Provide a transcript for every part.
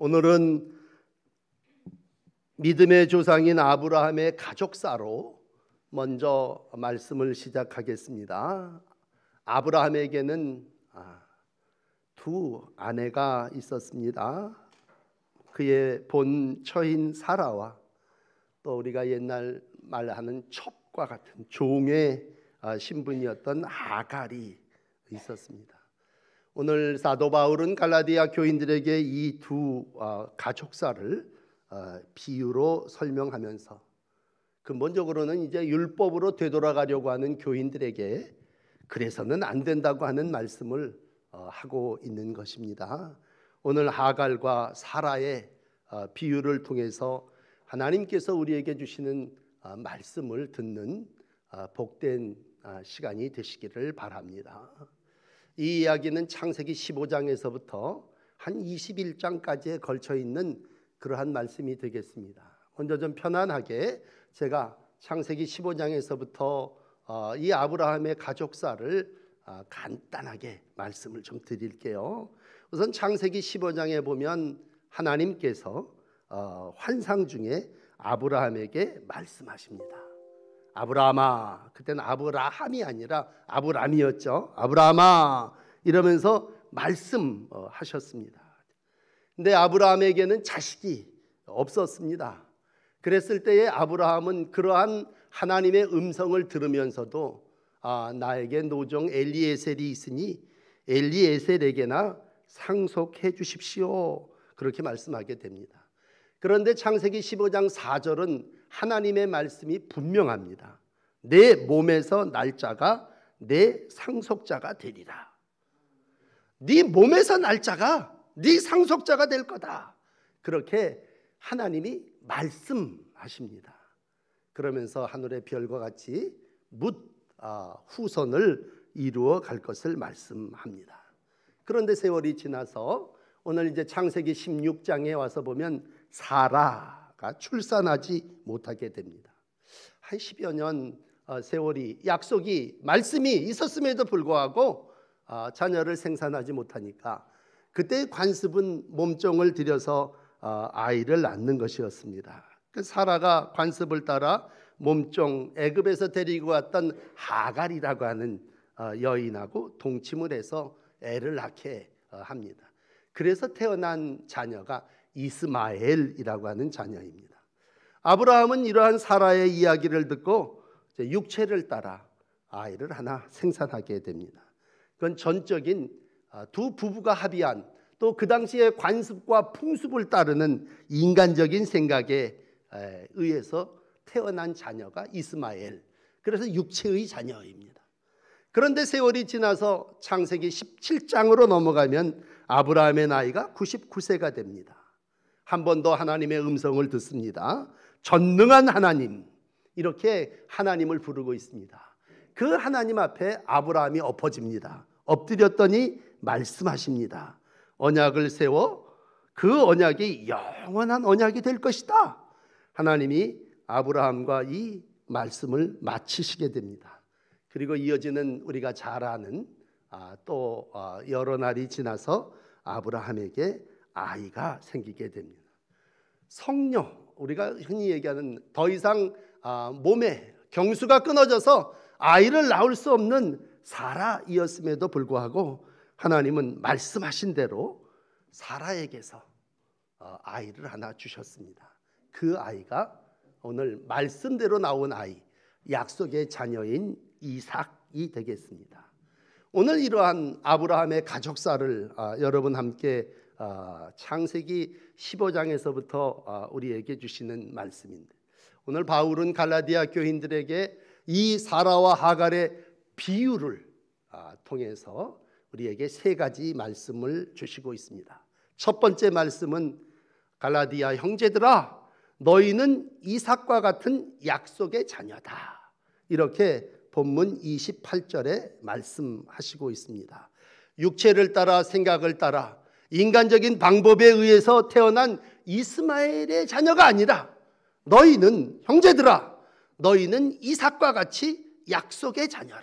오늘은 믿음의 조상인 아브라함의 가족사로 먼저 말씀을 시작하겠습니다. 아브라함에게는 두 아내가 있었습니다. 그의 본 처인 사라와 또 우리가 옛날 말하는 첩과 같은 종의 신분이었던 하갈이 있었습니다. 오늘 사도 바울은 갈라디아 교인들에게 이 두 가족사를 비유로 설명하면서 근본적으로는 이제 율법으로 되돌아가려고 하는 교인들에게 그래서는 안 된다고 하는 말씀을 하고 있는 것입니다. 오늘 하갈과 사라의 비유를 통해서 하나님께서 우리에게 주시는 말씀을 듣는 복된 시간이 되시기를 바랍니다. 이 이야기는 창세기 15장에서부터 한 21장까지에 걸쳐 있는 그러한 말씀이 되겠습니다. 먼저 좀 편안하게 제가 창세기 15장에서부터 이 아브라함의 가족사를 간단하게 말씀을 좀 드릴게요. 우선 창세기 15장에 보면 하나님께서 환상 중에 아브라함에게 말씀하십니다. 아브라함아, 그때는 아브라함이 아니라 아브람이었죠. 아브라함아 이러면서 말씀하셨습니다. 근데 아브라함에게는 자식이 없었습니다. 그랬을 때에 아브라함은 그러한 하나님의 음성을 들으면서도 나에게 노종 엘리에셀이 있으니 엘리에셀에게나 상속해 주십시오, 그렇게 말씀하게 됩니다. 그런데 창세기 15장 4절은 하나님의 말씀이 분명합니다. 내 몸에서 날 자가 내 상속자가 되리라. 네 몸에서 날 자가 네 상속자가 될 거다, 그렇게 하나님이 말씀하십니다. 그러면서 하늘의 별과 같이 후손을 이루어 갈 것을 말씀합니다. 그런데 세월이 지나서 오늘 이제 창세기 16장에 와서 보면 사라가 출산하지 못하게 됩니다. 한 10여 년 세월이 약속이 말씀이 있었음에도 불구하고 자녀를 생산하지 못하니까 그때 관습은 몸종을 들여서 아이를 낳는 것이었습니다. 그 사라가 관습을 따라 몸종 애굽에서 데리고 왔던 하갈이라고 하는 여인하고 동침을 해서 애를 낳게 합니다. 그래서 태어난 자녀가 이스마엘이라고 하는 자녀입니다. 아브라함은 이러한 사라의 이야기를 듣고 육체를 따라 아이를 하나 생산하게 됩니다. 그건 전적인 두 부부가 합의한, 또 그 당시의 관습과 풍습을 따르는 인간적인 생각에 의해서 태어난 자녀가 이스마엘, 그래서 육체의 자녀입니다. 그런데 세월이 지나서 창세기 17장으로 넘어가면 아브라함의 나이가 99세가 됩니다. 한 번 더 하나님의 음성을 듣습니다. 전능한 하나님, 이렇게 하나님을 부르고 있습니다. 그 하나님 앞에 아브라함이 엎어집니다. 엎드렸더니 말씀하십니다. 언약을 세워 그 언약이 영원한 언약이 될 것이다. 하나님이 아브라함과 이 말씀을 마치시게 됩니다. 그리고 이어지는 우리가 잘 아는 또 여러 날이 지나서 아브라함에게 아이가 생기게 됩니다. 성녀, 우리가 흔히 얘기하는 더 이상 몸에 경수가 끊어져서 아이를 낳을 수 없는 사라이었음에도 불구하고 하나님은 말씀하신 대로 사라에게서 아이를 하나 주셨습니다. 그 아이가 오늘 말씀대로 나온 아이, 약속의 자녀인 이삭이 되겠습니다. 오늘 이러한 아브라함의 가족사를 여러분 함께 창세기 15장에서부터 우리에게 주시는 말씀인데, 오늘 바울은 갈라디아 교인들에게 이 사라와 하갈의 비유를 통해서 우리에게 세 가지 말씀을 주시고 있습니다. 첫 번째 말씀은 갈라디아 형제들아, 너희는 이삭과 같은 약속의 자녀다, 이렇게 본문 28절에 말씀하시고 있습니다. 육체를 따라 생각을 따라 인간적인 방법에 의해서 태어난 이스마엘의 자녀가 아니라 너희는, 형제들아, 너희는 이삭과 같이 약속의 자녀라.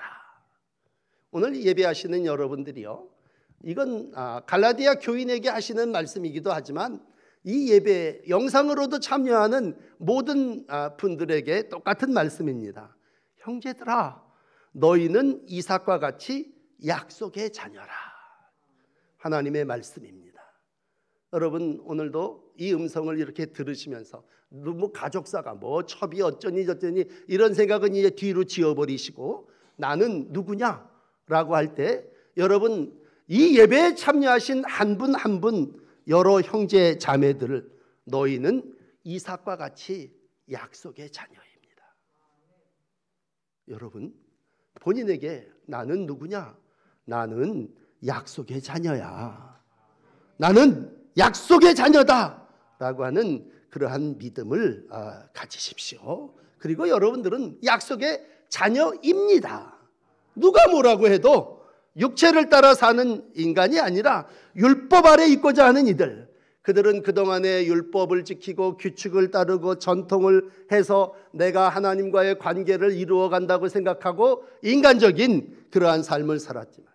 오늘 예배하시는 여러분들이요, 이건 갈라디아 교인에게 하시는 말씀이기도 하지만 이 예배 영상으로도 참여하는 모든 분들에게 똑같은 말씀입니다. 형제들아, 너희는 이삭과 같이 약속의 자녀라. 하나님의 말씀입니다. 여러분, 오늘도 이 음성을 이렇게 들으시면서 뭐 가족사가 뭐 첩이 어쩌니 저쩌니 이런 생각은 이제 뒤로 지어버리시고 나는 누구냐라고 할 때 여러분, 이 예배에 참여하신 한 분 한 분 여러 형제 자매들을 너희는 이삭과 같이 약속의 자녀입니다. 여러분, 본인에게 나는 누구냐? 나는 약속의 자녀야. 나는 약속의 자녀다 라고 하는 그러한 믿음을 가지십시오. 그리고 여러분들은 약속의 자녀입니다. 누가 뭐라고 해도 육체를 따라 사는 인간이 아니라 율법 아래 있고자 하는 이들, 그들은 그동안의 율법을 지키고 규칙을 따르고 전통을 해서 내가 하나님과의 관계를 이루어 간다고 생각하고 인간적인 그러한 삶을 살았지만,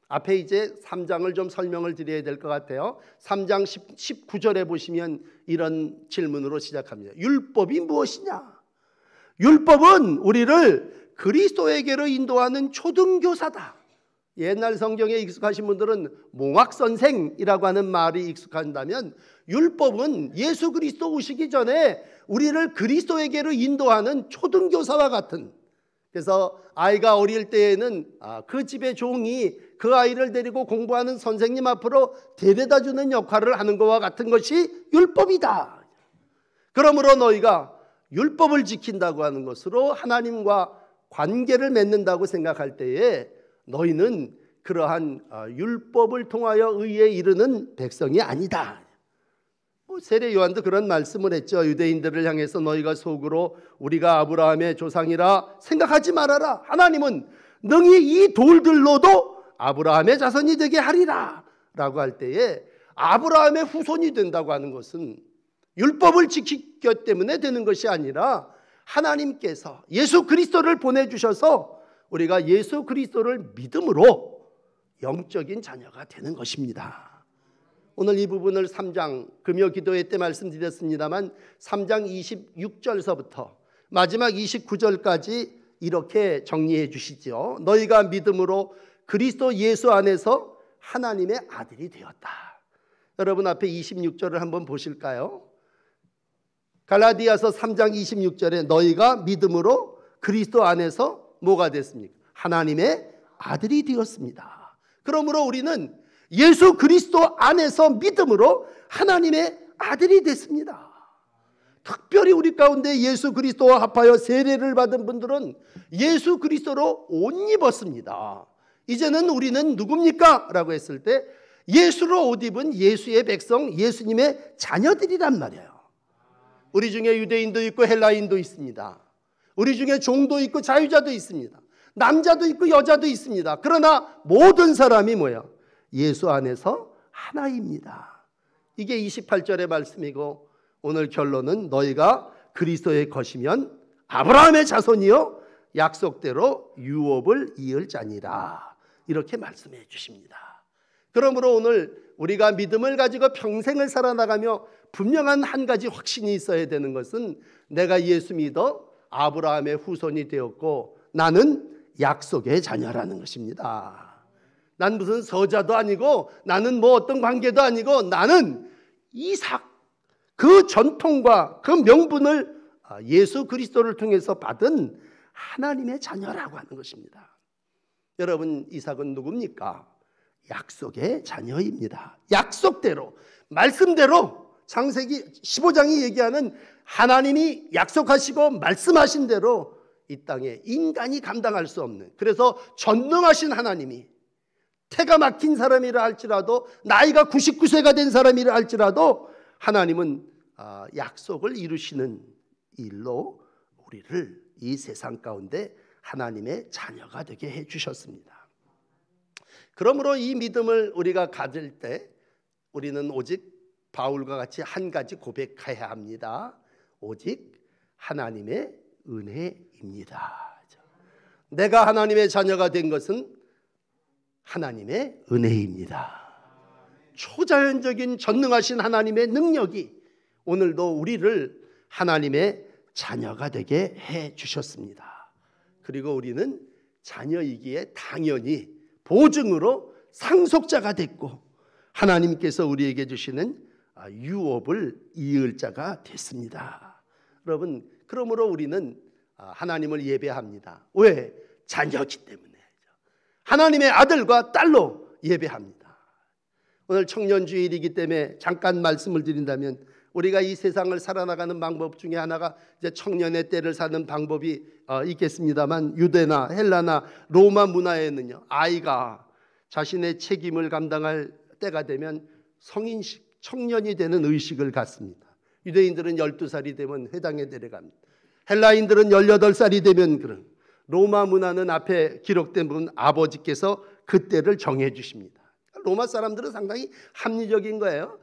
앞에 이제 3장을 좀 설명을 드려야 될 것 같아요. 3장 19절에 보시면 이런 질문으로 시작합니다. 율법이 무엇이냐? 율법은 우리를 그리스도에게로 인도하는 초등교사다. 옛날 성경에 익숙하신 분들은 몽학선생이라고 하는 말이 익숙한다면, 율법은 예수 그리스도 오시기 전에 우리를 그리스도에게로 인도하는 초등교사와 같은, 그래서 아이가 어릴 때에는 그 집의 종이 그 아이를 데리고 공부하는 선생님 앞으로 데려다 주는 역할을 하는 것과 같은 것이 율법이다. 그러므로 너희가 율법을 지킨다고 하는 것으로 하나님과 관계를 맺는다고 생각할 때에 너희는 그러한 율법을 통하여 의에 이르는 백성이 아니다. 세례 요한도 그런 말씀을 했죠. 유대인들을 향해서 너희가 속으로 우리가 아브라함의 조상이라 생각하지 말아라. 하나님은 능히 이 돌들로도 아브라함의 자손이 되게 하리라 라고 할 때에, 아브라함의 후손이 된다고 하는 것은 율법을 지키기 때문에 되는 것이 아니라 하나님께서 예수 그리스도를 보내주셔서 우리가 예수 그리스도를 믿음으로 영적인 자녀가 되는 것입니다. 오늘 이 부분을 3장 금요 기도회 때 말씀드렸습니다만 3장 26절서부터 마지막 29절까지 이렇게 정리해 주시죠. 너희가 믿음으로 그리스도 예수 안에서 하나님의 아들이 되었다. 여러분, 앞에 26절을 한번 보실까요? 갈라디아서 3장 26절에 너희가 믿음으로 그리스도 안에서 뭐가 됐습니까? 하나님의 아들이 되었습니다. 그러므로 우리는 예수 그리스도 안에서 믿음으로 하나님의 아들이 됐습니다. 특별히 우리 가운데 예수 그리스도와 합하여 세례를 받은 분들은 예수 그리스도로 옷 입었습니다. 이제는 우리는 누굽니까? 라고 했을 때 예수로 옷 입은 예수의 백성, 예수님의 자녀들이란 말이에요. 우리 중에 유대인도 있고 헬라인도 있습니다. 우리 중에 종도 있고 자유자도 있습니다. 남자도 있고 여자도 있습니다. 그러나 모든 사람이 뭐예요? 예수 안에서 하나입니다. 이게 28절의 말씀이고, 오늘 결론은 너희가 그리스도의 것이면 아브라함의 자손이요 약속대로 유업을 이을 자니라, 이렇게 말씀해 주십니다. 그러므로 오늘 우리가 믿음을 가지고 평생을 살아나가며 분명한 한 가지 확신이 있어야 되는 것은, 내가 예수 믿어 아브라함의 후손이 되었고 나는 약속의 자녀라는 것입니다. 난 무슨 서자도 아니고 나는 뭐 어떤 관계도 아니고 나는 이삭, 그 전통과 그 명분을 예수 그리스도를 통해서 받은 하나님의 자녀라고 하는 것입니다. 여러분, 이삭은 누굽니까? 약속의 자녀입니다. 약속대로, 말씀대로, 창세기 15장이 얘기하는 하나님이 약속하시고 말씀하신 대로 이 땅에 인간이 감당할 수 없는, 그래서 전능하신 하나님이 태가 막힌 사람이라 할지라도, 나이가 99세가 된 사람이라 할지라도 하나님은 약속을 이루시는 일로 우리를 이 세상 가운데 하나님의 자녀가 되게 해주셨습니다. 그러므로 이 믿음을 우리가 가질 때 우리는 오직 바울과 같이 한 가지 고백해야 합니다. 오직 하나님의 은혜입니다. 내가 하나님의 자녀가 된 것은 하나님의 은혜입니다. 초자연적인 전능하신 하나님의 능력이 오늘도 우리를 하나님의 자녀가 되게 해 주셨습니다. 그리고 우리는 자녀이기에 당연히 보증으로 상속자가 됐고 하나님께서 우리에게 주시는 유업을 이을 자가 됐습니다. 여러분, 그러므로 우리는 하나님을 예배합니다. 왜? 자녀이기 때문에. 하나님의 아들과 딸로 예배합니다. 오늘 청년주일이기 때문에 잠깐 말씀을 드린다면, 우리가 이 세상을 살아나가는 방법 중에 하나가 이제 청년의 때를 사는 방법이 있겠습니다만, 유대나 헬라나 로마 문화에는요, 아이가 자신의 책임을 감당할 때가 되면 성인식, 청년이 되는 의식을 갖습니다. 유대인들은 12살이 되면 회당에 데려갑니다. 헬라인들은 18살이 되면 그런, 로마 문화는 앞에 기록된 분 아버지께서 그 때를 정해 주십니다. 로마 사람들은 상당히 합리적인 거예요.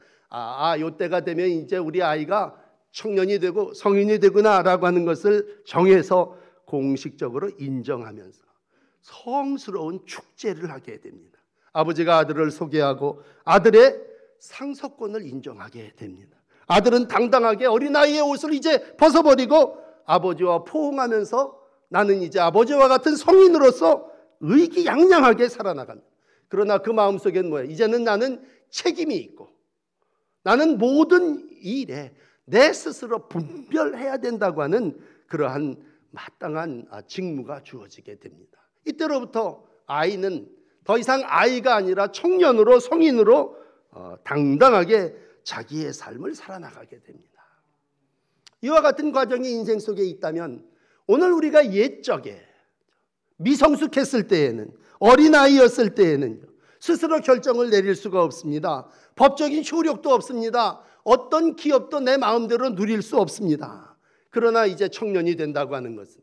요 때가 되면 이제 우리 아이가 청년이 되고 성인이 되구나라고 하는 것을 정해서 공식적으로 인정하면서 성스러운 축제를 하게 됩니다. 아버지가 아들을 소개하고 아들의 상속권을 인정하게 됩니다. 아들은 당당하게 어린아이의 옷을 이제 벗어버리고 아버지와 포옹하면서 나는 이제 아버지와 같은 성인으로서 의기양양하게 살아나갑니다. 그러나 그 마음속엔 뭐예요? 이제는 나는 책임이 있고 나는 모든 일에 내 스스로 분별해야 된다고 하는 그러한 마땅한 직무가 주어지게 됩니다. 이때로부터 아이는 더 이상 아이가 아니라 청년으로, 성인으로 당당하게 자기의 삶을 살아나가게 됩니다. 이와 같은 과정이 인생 속에 있다면, 오늘 우리가 옛적에 미성숙했을 때에는, 어린아이였을 때에는 스스로 결정을 내릴 수가 없습니다. 법적인 효력도 없습니다. 어떤 기업도 내 마음대로 누릴 수 없습니다. 그러나 이제 청년이 된다고 하는 것은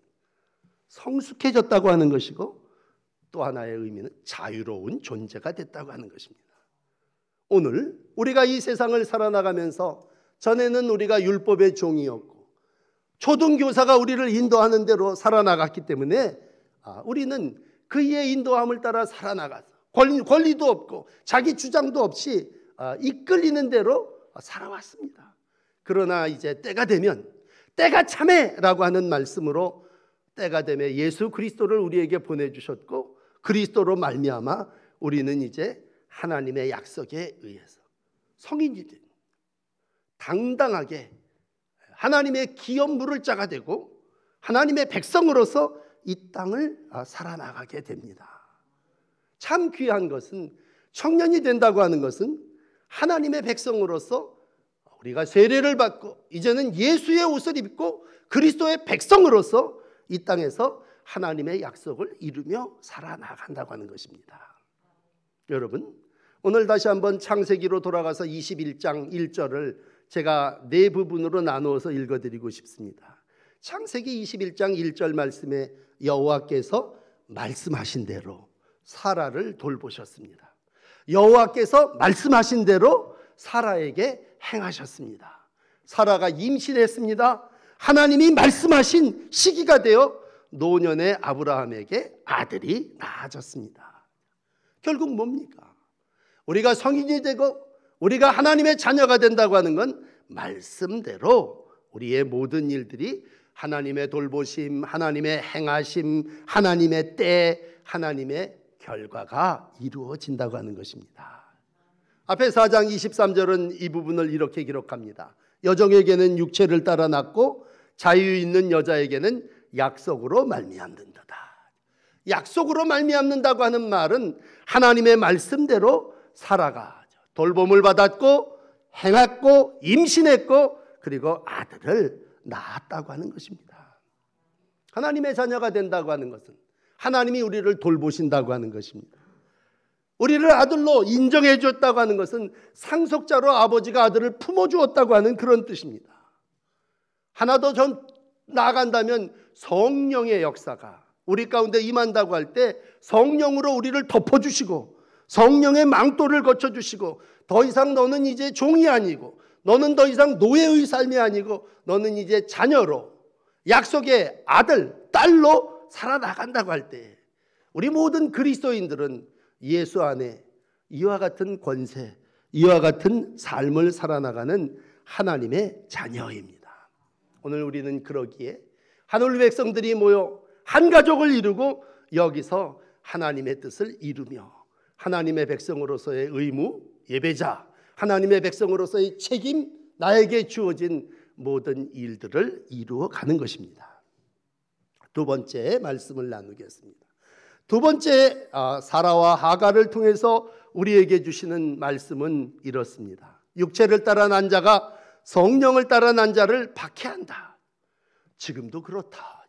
성숙해졌다고 하는 것이고, 또 하나의 의미는 자유로운 존재가 됐다고 하는 것입니다. 오늘 우리가 이 세상을 살아나가면서, 전에는 우리가 율법의 종이었고 초등교사가 우리를 인도하는 대로 살아나갔기 때문에 우리는 그의 인도함을 따라 살아나가서 권리도 없고 자기 주장도 없이 이끌리는 대로 살아왔습니다. 그러나 이제 때가 되면, 때가 참해라고 하는 말씀으로 때가 되면 예수 그리스도를 우리에게 보내주셨고, 그리스도로 말미암아 우리는 이제 하나님의 약속에 의해서 성인이 된, 당당하게 하나님의 기업 물을 자가 되고 하나님의 백성으로서 이 땅을 살아나가게 됩니다. 참 귀한 것은, 청년이 된다고 하는 것은 하나님의 백성으로서 우리가 세례를 받고 이제는 예수의 옷을 입고 그리스도의 백성으로서 이 땅에서 하나님의 약속을 이루며 살아나간다고 하는 것입니다. 여러분, 오늘 다시 한번 창세기로 돌아가서 21장 1절을 제가 네 부분으로 나누어서 읽어드리고 싶습니다. 창세기 21장 1절 말씀에 여호와께서 말씀하신 대로 사라를 돌보셨습니다. 여호와께서 말씀하신 대로 사라에게 행하셨습니다. 사라가 임신했습니다. 하나님이 말씀하신 시기가 되어 노년의 아브라함에게 아들이 낳아졌습니다. 결국 뭡니까? 우리가 성인이 되고 우리가 하나님의 자녀가 된다고 하는 건 말씀대로 우리의 모든 일들이 하나님의 돌보심, 하나님의 행하심, 하나님의 때, 하나님의 결과가 이루어진다고 하는 것입니다. 앞에 4장 23절은 이 부분을 이렇게 기록합니다. 여종에게는 육체를 따라 낳고 자유 있는 여자에게는 약속으로 말미암는도다. 약속으로 말미암는다고 하는 말은 하나님의 말씀대로 사라가 돌봄을 받았고 행했고 임신했고 그리고 아들을 낳았다고 하는 것입니다. 하나님의 자녀가 된다고 하는 것은 하나님이 우리를 돌보신다고 하는 것입니다. 우리를 아들로 인정해 주었다고 하는 것은 상속자로 아버지가 아들을 품어주었다고 하는 그런 뜻입니다. 하나 더 나아간다면 성령의 역사가 우리 가운데 임한다고 할 때 성령으로 우리를 덮어주시고 성령의 망토를 거쳐주시고, 더 이상 너는 이제 종이 아니고 너는 더 이상 노예의 삶이 아니고 너는 이제 자녀로, 약속의 아들, 딸로 살아나간다고 할 때 우리 모든 그리스도인들은 예수 안에 이와 같은 권세, 이와 같은 삶을 살아나가는 하나님의 자녀입니다. 오늘 우리는 그러기에 하늘 백성들이 모여 한 가족을 이루고 여기서 하나님의 뜻을 이루며 하나님의 백성으로서의 의무, 예배자, 하나님의 백성으로서의 책임, 나에게 주어진 모든 일들을 이루어 가는 것입니다. 두 번째 말씀을 나누겠습니다. 두 번째 사라와 하갈을 통해서 우리에게 주시는 말씀은 이렇습니다. 육체를 따라 난 자가 성령을 따라 난 자를 박해한다. 지금도 그렇다.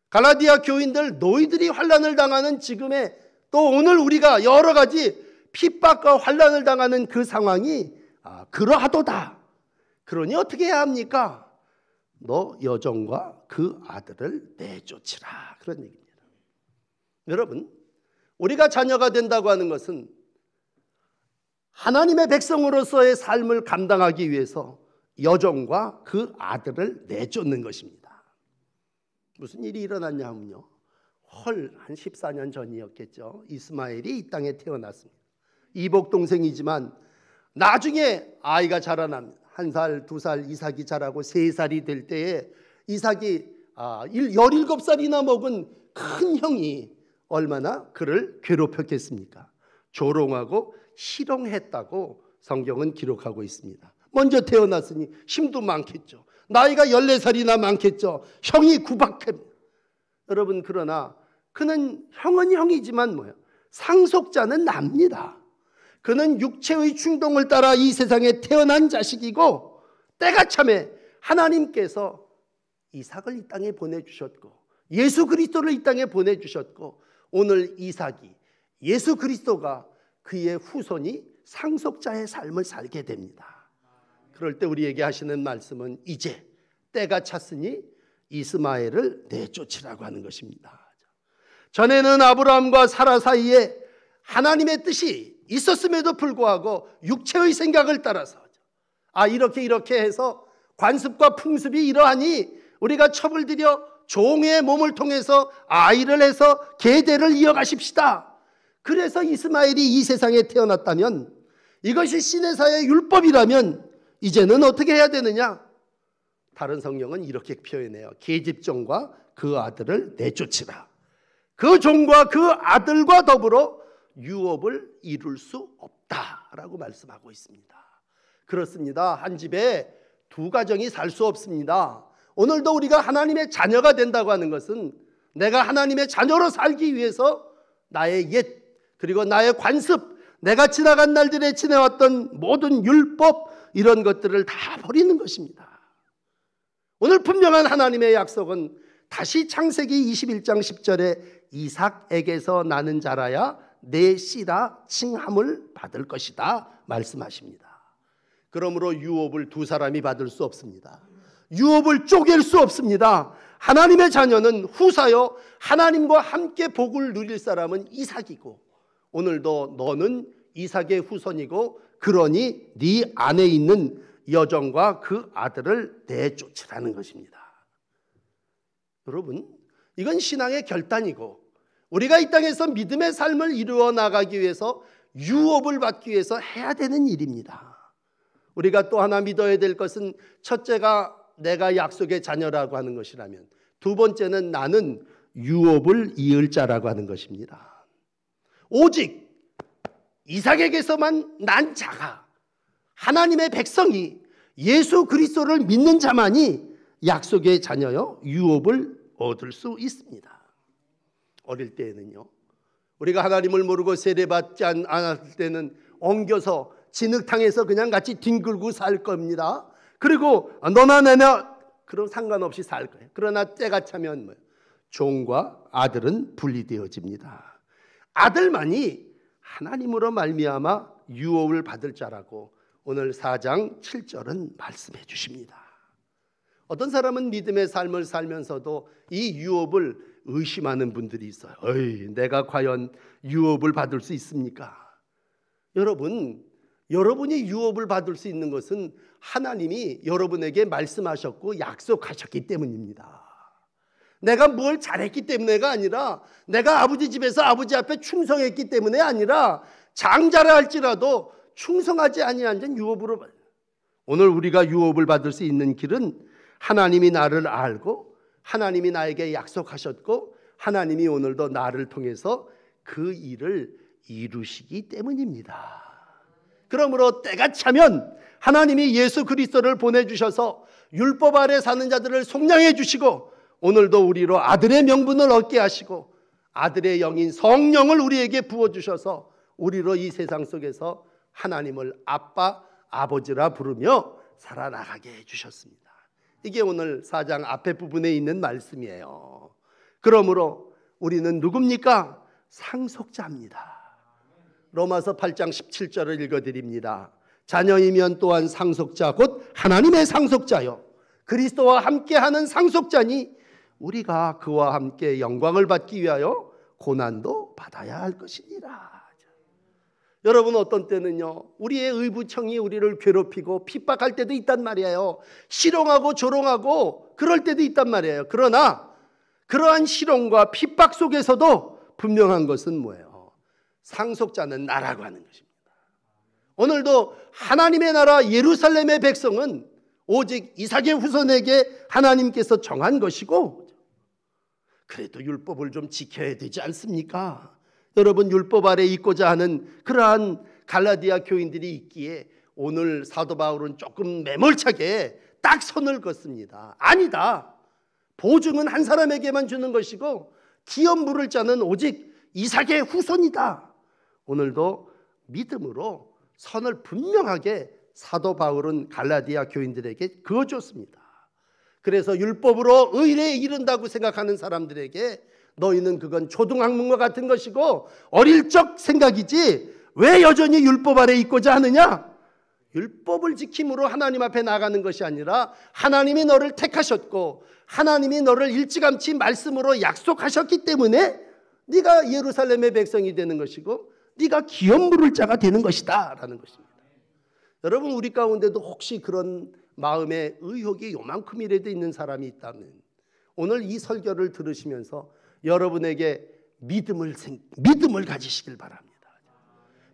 갈라디아 교인들, 너희들이 환난을 당하는 지금에 또 오늘 우리가 여러 가지 핍박과 환난을 당하는 그 상황이 그러하도다. 그러니 어떻게 해야 합니까? 너 여종과 그 아들을 내쫓으라. 그런 얘기입니다. 여러분, 우리가 자녀가 된다고 하는 것은 하나님의 백성으로서의 삶을 감당하기 위해서 여종과 그 아들을 내쫓는 것입니다. 무슨 일이 일어났냐 하면요, 한 14년 전이었겠죠. 이스마엘이 이 땅에 태어났습니다. 이복 동생이지만 나중에 아이가 자라납니다. 1살, 2살, 이삭이 자라고 3살이 될 때에 이삭이 17살이나 먹은 큰 형이 얼마나 그를 괴롭혔겠습니까? 조롱하고 희롱했다고 성경은 기록하고 있습니다. 먼저 태어났으니 힘도 많겠죠. 나이가 14살이나 많겠죠. 형이 구박합니다. 여러분, 그러나 그는 형은 형이지만 뭐예요? 상속자는 납니다. 그는 육체의 충동을 따라 이 세상에 태어난 자식이고 때가 참에 하나님께서 이삭을 이 땅에 보내주셨고 예수 그리스도를 이 땅에 보내주셨고 오늘 이삭이 예수 그리스도가 그의 후손이 상속자의 삶을 살게 됩니다. 그럴 때 우리에게 하시는 말씀은 이제 때가 찼으니 이스마엘을 내쫓으라고 하는 것입니다. 전에는 아브라함과 사라 사이에 하나님의 뜻이 있었음에도 불구하고 육체의 생각을 따라서 이렇게 해서 관습과 풍습이 이러하니 우리가 첩을 들여 종의 몸을 통해서 아이를 해서 계대를 이어가십시다. 그래서 이스마엘이 이 세상에 태어났다면 이것이 시내사의 율법이라면 이제는 어떻게 해야 되느냐? 다른 성경은 이렇게 표현해요. 계집종과 그 아들을 내쫓으라. 그 종과 그 아들과 더불어 유업을 이룰 수 없다라고 말씀하고 있습니다. 그렇습니다. 한 집에 두 가정이 살 수 없습니다. 오늘도 우리가 하나님의 자녀가 된다고 하는 것은 내가 하나님의 자녀로 살기 위해서 나의 옛 그리고 나의 관습, 내가 지나간 날들에 지내왔던 모든 율법 이런 것들을 다 버리는 것입니다. 오늘 분명한 하나님의 약속은 다시 창세기 21장 10절에 이삭에게서 나는 자라야 내 씨라 칭함을 받을 것이다 말씀하십니다. 그러므로 유업을 두 사람이 받을 수 없습니다. 유업을 쪼갤 수 없습니다. 하나님의 자녀는 후사여 하나님과 함께 복을 누릴 사람은 이삭이고 오늘도 너는 이삭의 후손이고 그러니 네 안에 있는 여종과 그 아들을 내쫓으라는 것입니다. 여러분, 이건 신앙의 결단이고 우리가 이 땅에서 믿음의 삶을 이루어 나가기 위해서 유업을 받기 위해서 해야 되는 일입니다. 우리가 또 하나 믿어야 될 것은 첫째가 내가 약속의 자녀라고 하는 것이라면 두 번째는 나는 유업을 이을 자라고 하는 것입니다. 오직 이삭에게서만 난 자가 하나님의 백성이 예수 그리스도를 믿는 자만이 약속의 자녀여 유업을 얻을 수 있습니다. 어릴 때에는요, 우리가 하나님을 모르고 세례받지 않았을 때는 엉겨서 진흙탕에서 그냥 같이 뒹굴고 살 겁니다. 그리고 너나 내나 그런 상관없이 살 거예요. 그러나 때가 차면 뭐예요? 종과 아들은 분리되어집니다. 아들만이 하나님으로 말미암아 유업을 받을 자라고 오늘 4장 7절은 말씀해 주십니다. 어떤 사람은 믿음의 삶을 살면서도 이 유업을 의심하는 분들이 있어요. 내가 과연 유업을 받을 수 있습니까? 여러분이 유업을 받을 수 있는 것은 하나님이 여러분에게 말씀하셨고 약속하셨기 때문입니다. 내가 뭘 잘했기 때문에가 아니라 내가 아버지 집에서 아버지 앞에 충성했기 때문에 아니라 장자라 할지라도 충성하지 아니한 자는 유업으로. 오늘 우리가 유업을 받을 수 있는 길은 하나님이 나를 알고 하나님이 나에게 약속하셨고 하나님이 오늘도 나를 통해서 그 일을 이루시기 때문입니다. 그러므로 때가 차면 하나님이 예수 그리스도를 보내주셔서 율법 아래 사는 자들을 속량해 주시고 오늘도 우리로 아들의 명분을 얻게 하시고 아들의 영인 성령을 우리에게 부어주셔서 우리로 이 세상 속에서 하나님을 아빠, 아버지라 부르며 살아나가게 해주셨습니다. 이게 오늘 4장 앞에 부분에 있는 말씀이에요. 그러므로 우리는 누굽니까? 상속자입니다. 로마서 8장 17절을 읽어드립니다. 자녀이면 또한 상속자 곧 하나님의 상속자요 그리스도와 함께하는 상속자니 우리가 그와 함께 영광을 받기 위하여 고난도 받아야 할 것이니라. 여러분, 어떤 때는요 우리의 의부청이 우리를 괴롭히고 핍박할 때도 있단 말이에요. 실용하고 조롱하고 그럴 때도 있단 말이에요. 그러나 그러한 실용과 핍박 속에서도 분명한 것은 뭐예요? 상속자는 나라고 하는 것입니다. 오늘도 하나님의 나라 예루살렘의 백성은 오직 이삭의 후손에게 하나님께서 정한 것이고 그래도 율법을 좀 지켜야 되지 않습니까? 여러분, 율법 아래 있고자 하는 그러한 갈라디아 교인들이 있기에 오늘 사도 바울은 조금 매몰차게 딱 선을 긋습니다. 아니다. 보증은 한 사람에게만 주는 것이고 기업 물을 자는 오직 이삭의 후손이다. 오늘도 믿음으로 선을 분명하게 사도 바울은 갈라디아 교인들에게 그어줬습니다. 그래서 율법으로 의에 이른다고 생각하는 사람들에게 너희는 그건 초등학문과 같은 것이고 어릴 적 생각이지 왜 여전히 율법 아래 있고자 하느냐? 율법을 지킴으로 하나님 앞에 나가는 것이 아니라 하나님이 너를 택하셨고 하나님이 너를 일찌감치 말씀으로 약속하셨기 때문에 네가 예루살렘의 백성이 되는 것이고 네가 기업 물을 자가 되는 것이다 라는 것입니다. 여러분, 우리 가운데도 혹시 그런 마음에 의혹이 요만큼이라도 있는 사람이 있다면 오늘 이 설교를 들으시면서 여러분에게 믿음을 가지시길 바랍니다.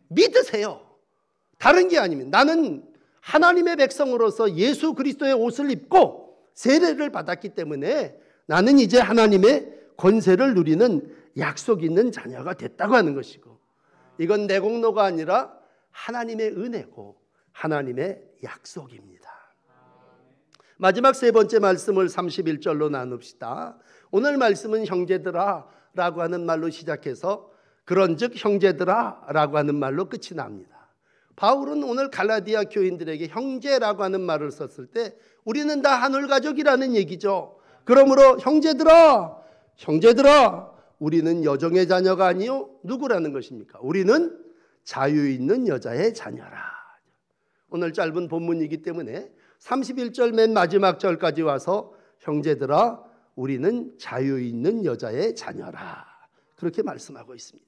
믿으세요. 다른 게 아닙니다. 나는 하나님의 백성으로서 예수 그리스도의 옷을 입고 세례를 받았기 때문에 나는 이제 하나님의 권세를 누리는 약속 있는 자녀가 됐다고 하는 것이고 이건 내 공로가 아니라 하나님의 은혜고 하나님의 약속입니다. 마지막 세 번째 말씀을 31절로 나눕시다. 오늘 말씀은 형제들아 라고 하는 말로 시작해서 그런즉 형제들아 라고 하는 말로 끝이 납니다. 바울은 오늘 갈라디아 교인들에게 형제라고 하는 말을 썼을 때 우리는 다 하늘 가족이라는 얘기죠. 그러므로 형제들아 우리는 여종의 자녀가 아니요 누구라는 것입니까? 우리는 자유 있는 여자의 자녀라. 오늘 짧은 본문이기 때문에 31절 맨 마지막 절까지 와서 형제들아 우리는 자유 있는 여자의 자녀라 그렇게 말씀하고 있습니다.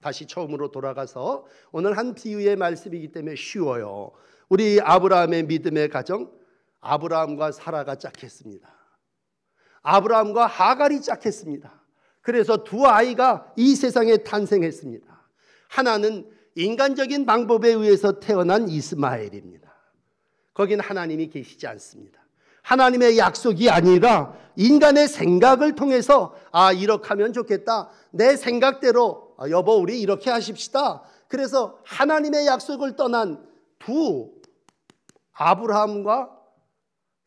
다시 처음으로 돌아가서 오늘 한 비유의 말씀이기 때문에 쉬워요. 우리 아브라함의 믿음의 가정, 아브라함과 사라가 짝했습니다. 아브라함과 하갈이 짝했습니다. 그래서 두 아이가 이 세상에 탄생했습니다. 하나는 인간적인 방법에 의해서 태어난 이스마엘입니다. 거긴 하나님이 계시지 않습니다. 하나님의 약속이 아니라 인간의 생각을 통해서 이렇게 하면 좋겠다. 내 생각대로 여보 우리 이렇게 하십시다. 그래서 하나님의 약속을 떠난 두 아브라함과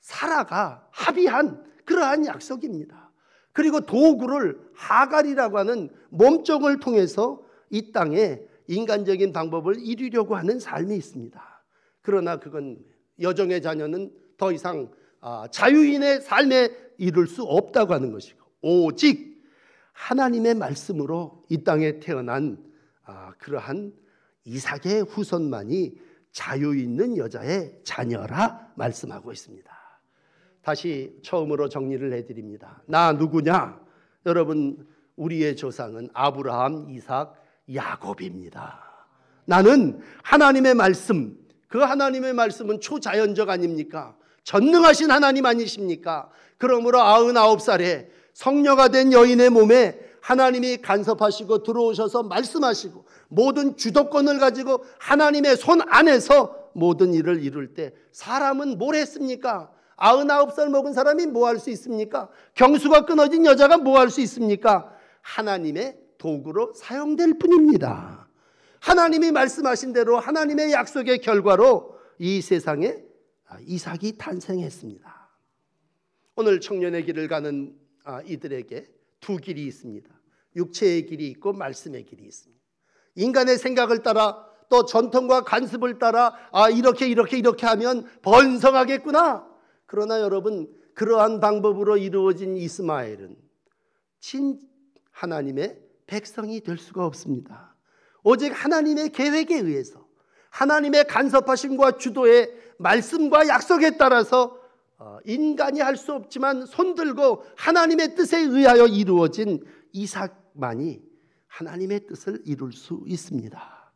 사라가 합의한 그러한 약속입니다. 그리고 도구를 하갈이라고 하는 몸종을 통해서 이 땅에 인간적인 방법을 이루려고 하는 삶이 있습니다. 그러나 그건 여종의 자녀는 더 이상 자유인의 삶에 이룰 수 없다고 하는 것이고 오직 하나님의 말씀으로 이 땅에 태어난 그러한 이삭의 후손만이 자유 있는 여자의 자녀라 말씀하고 있습니다. 다시 처음으로 정리를 해드립니다. 나 누구냐? 여러분, 우리의 조상은 아브라함, 이삭, 야곱입니다. 나는 하나님의 말씀, 그 하나님의 말씀은 초자연적 아닙니까? 전능하신 하나님 아니십니까? 그러므로 99살에 성녀가 된 여인의 몸에 하나님이 간섭하시고 들어오셔서 말씀하시고 모든 주도권을 가지고 하나님의 손 안에서 모든 일을 이룰 때 사람은 뭘 했습니까? 99살 먹은 사람이 뭐 할 수 있습니까? 경수가 끊어진 여자가 뭐 할 수 있습니까? 하나님의 도구로 사용될 뿐입니다. 하나님이 말씀하신 대로 하나님의 약속의 결과로 이 세상에 이삭이 탄생했습니다. 오늘 청년의 길을 가는 이들에게 두 길이 있습니다. 육체의 길이 있고 말씀의 길이 있습니다. 인간의 생각을 따라 또 전통과 관습을 따라 이렇게 하면 번성하겠구나. 그러나 여러분, 그러한 방법으로 이루어진 이스마엘은 진 하나님의 백성이 될 수가 없습니다. 오직 하나님의 계획에 의해서 하나님의 간섭하심과 주도의 말씀과 약속에 따라서 인간이 할 수 없지만 손들고 하나님의 뜻에 의하여 이루어진 이삭만이 하나님의 뜻을 이룰 수 있습니다.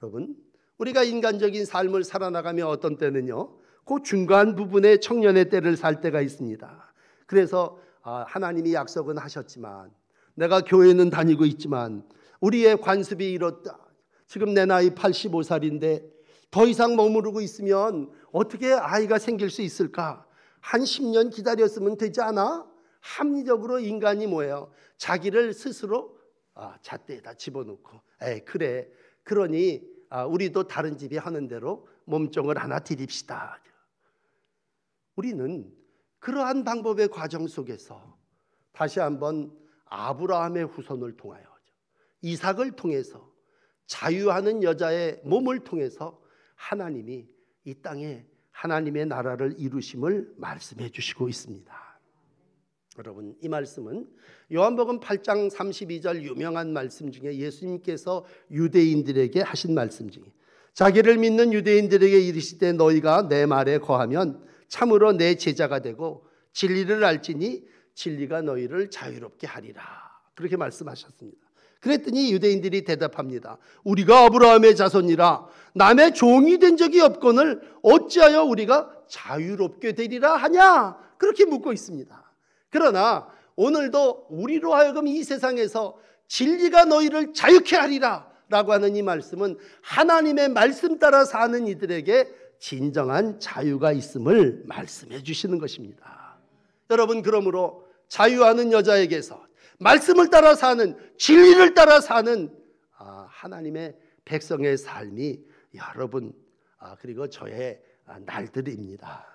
여러분, 우리가 인간적인 삶을 살아나가며 어떤 때는요, 그 중간 부분에 청년의 때를 살 때가 있습니다. 그래서 하나님이 약속은 하셨지만, 내가 교회는 다니고 있지만 우리의 관습이 이렇다. 지금 내 나이 85살인데 더 이상 머무르고 있으면 어떻게 아이가 생길 수 있을까? 한 10년 기다렸으면 되지 않아? 합리적으로 인간이 뭐예요? 자기를 스스로 잣대에다 집어넣고 그래, 그러니 우리도 다른 집이 하는 대로 몸종을 하나 드립시다. 우리는 그러한 방법의 과정 속에서 다시 한번 아브라함의 후손을 통하여 이삭을 통해서 자유하는 여자의 몸을 통해서 하나님이 이 땅에 하나님의 나라를 이루심을 말씀해 주시고 있습니다. 여러분, 이 말씀은 요한복음 8장 32절 유명한 말씀 중에 예수님께서 유대인들에게 하신 말씀 중에 자기를 믿는 유대인들에게 이르시되 너희가 내 말에 거하면 참으로 내 제자가 되고 진리를 알지니 진리가 너희를 자유롭게 하리라. 그렇게 말씀하셨습니다. 그랬더니 유대인들이 대답합니다. 우리가 아브라함의 자손이라 남의 종이 된 적이 없거늘 어찌하여 우리가 자유롭게 되리라 하냐? 그렇게 묻고 있습니다. 그러나 오늘도 우리로 하여금 이 세상에서 진리가 너희를 자유케 하리라 라고 하는 이 말씀은 하나님의 말씀 따라 사는 이들에게 진정한 자유가 있음을 말씀해 주시는 것입니다. 여러분, 그러므로 자유하는 여자에게서 말씀을 따라 사는, 진리를 따라 사는 하나님의 백성의 삶이 여러분 그리고 저의 날들입니다.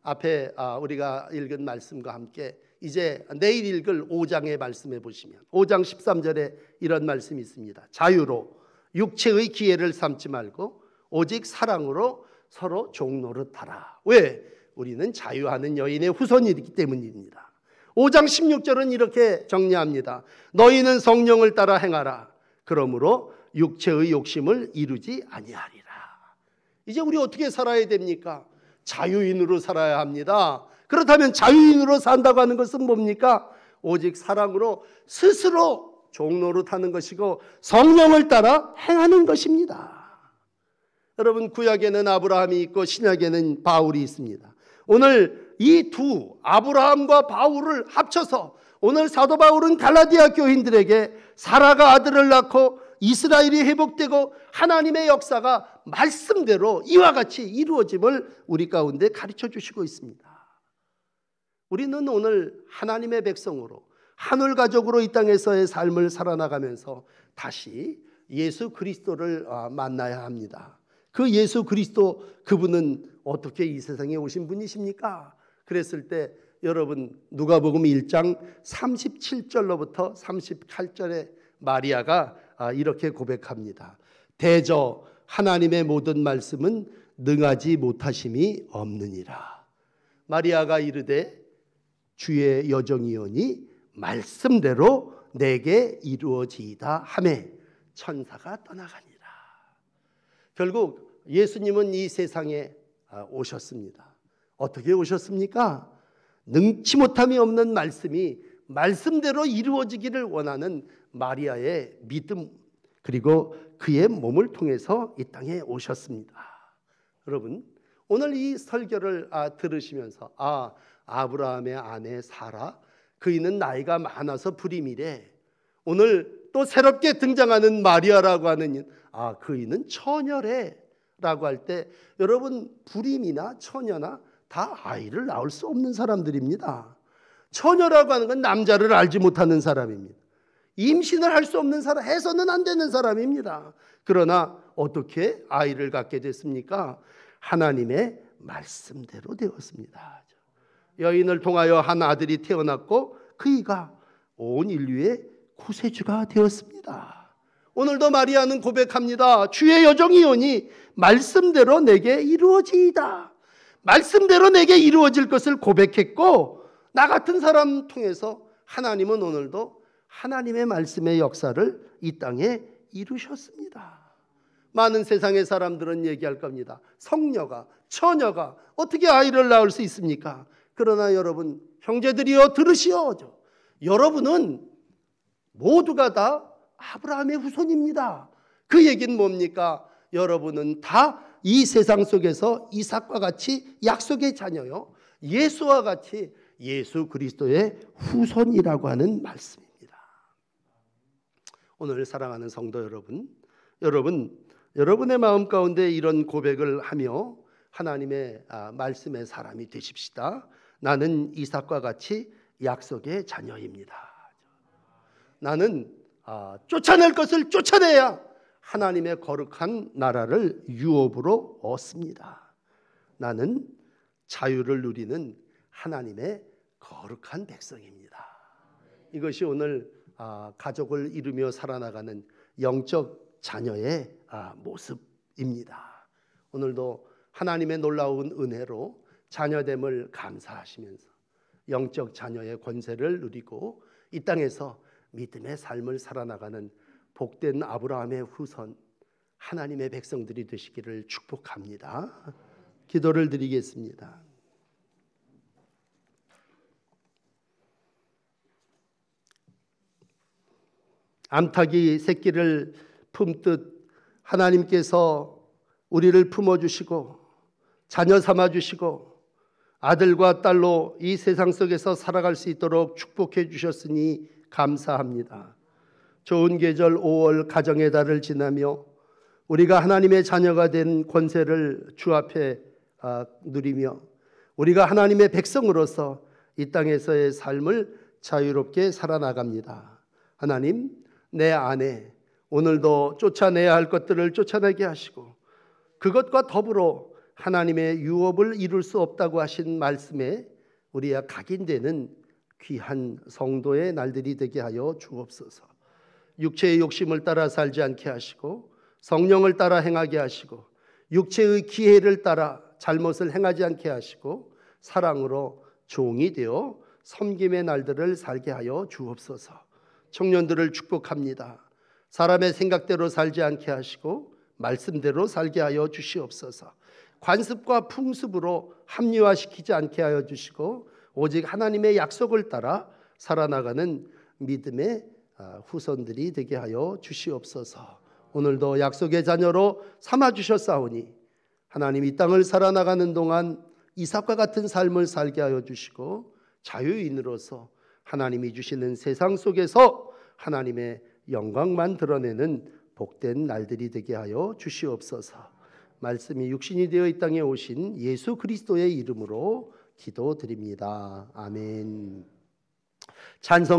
앞에 우리가 읽은 말씀과 함께 이제 내일 읽을 5장의 말씀해 보시면 5장 13절에 이런 말씀이 있습니다. 자유로 육체의 기회를 삼지 말고 오직 사랑으로 서로 종노릇하라. 왜? 우리는 자유하는 여인의 후손이기 때문입니다. 5장 16절은 이렇게 정리합니다. 너희는 성령을 따라 행하라. 그러므로 육체의 욕심을 이루지 아니하리라. 이제 우리 어떻게 살아야 됩니까? 자유인으로 살아야 합니다. 그렇다면 자유인으로 산다고 하는 것은 뭡니까? 오직 사랑으로 스스로 종노릇하는 것이고 성령을 따라 행하는 것입니다. 여러분, 구약에는 아브라함이 있고 신약에는 바울이 있습니다. 오늘 이 두 아브라함과 바울을 합쳐서 오늘 사도 바울은 갈라디아 교인들에게 사라가 아들을 낳고 이스라엘이 회복되고 하나님의 역사가 말씀대로 이와 같이 이루어짐을 우리 가운데 가르쳐 주시고 있습니다. 우리는 오늘 하나님의 백성으로 하늘 가족으로 이 땅에서의 삶을 살아나가면서 다시 예수 그리스도를 만나야 합니다. 그 예수 그리스도, 그분은 어떻게 이 세상에 오신 분이십니까? 그랬을 때 여러분, 누가복음 1장 37절로부터 38절에 마리아가 이렇게 고백합니다. 대저 하나님의 모든 말씀은 능하지 못하심이 없느니라. 마리아가 이르되 주의 여정이오니 말씀대로 내게 이루어지이다 하매 천사가 떠나가니라. 결국 예수님은 이 세상에 오셨습니다. 어떻게 오셨습니까? 능치 못함이 없는 말씀이 말씀대로 이루어지기를 원하는 마리아의 믿음, 그리고 그의 몸을 통해서 이 땅에 오셨습니다. 여러분, 오늘 이 설교를 들으시면서 아브라함의 아내 사라, 그이는 나이가 많아서 불임이래. 오늘 또 새롭게 등장하는 마리아라고 하는 그이는 처녀래라고 할 때 여러분 불임이나 처녀나 다 아이를 낳을 수 없는 사람들입니다. 처녀라고 하는 건 남자를 알지 못하는 사람입니다. 임신을 할 수 없는 사람, 해서는 안 되는 사람입니다. 그러나 어떻게 아이를 갖게 됐습니까? 하나님의 말씀대로 되었습니다. 여인을 통하여 한 아들이 태어났고 그이가 온 인류의 구세주가 되었습니다. 오늘도 마리아는 고백합니다. 주의 여정이오니 말씀대로 내게 이루어지이다. 말씀대로 내게 이루어질 것을 고백했고 나 같은 사람 통해서 하나님은 오늘도 하나님의 말씀의 역사를 이 땅에 이루셨습니다. 많은 세상의 사람들은 얘기할 겁니다. 성녀가, 처녀가 어떻게 아이를 낳을 수 있습니까? 그러나 여러분, 형제들이여 들으시오. 여러분은 모두가 다 아브라함의 후손입니다. 그 얘기는 뭡니까? 여러분은 다 이 세상 속에서 이삭과 같이 약속의 자녀요, 예수와 같이 예수 그리스도의 후손이라고 하는 말씀입니다. 오늘 사랑하는 성도 여러분, 여러분의 마음 가운데 이런 고백을 하며 하나님의 말씀의 사람이 되십시다. 나는 이삭과 같이 약속의 자녀입니다. 나는 쫓아낼 것을 쫓아내야 하나님의 거룩한 나라를 유업으로 얻습니다. 나는 자유를 누리는 하나님의 거룩한 백성입니다. 이것이 오늘 가족을 이루며 살아나가는 영적 자녀의 모습입니다. 오늘도 하나님의 놀라운 은혜로 자녀됨을 감사하시면서 영적 자녀의 권세를 누리고 이 땅에서 믿음의 삶을 살아나가는 복된 아브라함의 후손 하나님의 백성들이 되시기를 축복합니다. 기도를 드리겠습니다. 암탉이 새끼를 품듯 하나님께서 우리를 품어주시고 자녀 삼아주시고 아들과 딸로 이 세상 속에서 살아갈 수 있도록 축복해 주셨으니 감사합니다. 좋은 계절 5월 가정의 달을 지나며 우리가 하나님의 자녀가 된 권세를 주 앞에 누리며 우리가 하나님의 백성으로서 이 땅에서의 삶을 자유롭게 살아나갑니다. 하나님, 내 안에 오늘도 쫓아내야 할 것들을 쫓아내게 하시고 그것과 더불어 하나님의 유업을 이룰 수 없다고 하신 말씀에 우리가 각인되는 귀한 성도의 날들이 되게 하여 주옵소서. 육체의 욕심을 따라 살지 않게 하시고 성령을 따라 행하게 하시고 육체의 기회를 따라 잘못을 행하지 않게 하시고 사랑으로 종이 되어 섬김의 날들을 살게 하여 주옵소서. 청년들을 축복합니다. 사람의 생각대로 살지 않게 하시고 말씀대로 살게 하여 주시옵소서. 관습과 풍습으로 합리화시키지 않게 하여 주시고 오직 하나님의 약속을 따라 살아나가는 믿음의 후손들이 되게 하여 주시옵소서. 오늘도 약속의 자녀로 삼아주셨사오니 하나님 이 땅을 살아나가는 동안 이삭과 같은 삶을 살게 하여 주시고 자유인으로서 하나님이 주시는 세상 속에서 하나님의 영광만 드러내는 복된 날들이 되게 하여 주시옵소서. 말씀이 육신이 되어 이 땅에 오신 예수 그리스도의 이름으로 기도드립니다. 아멘. 찬송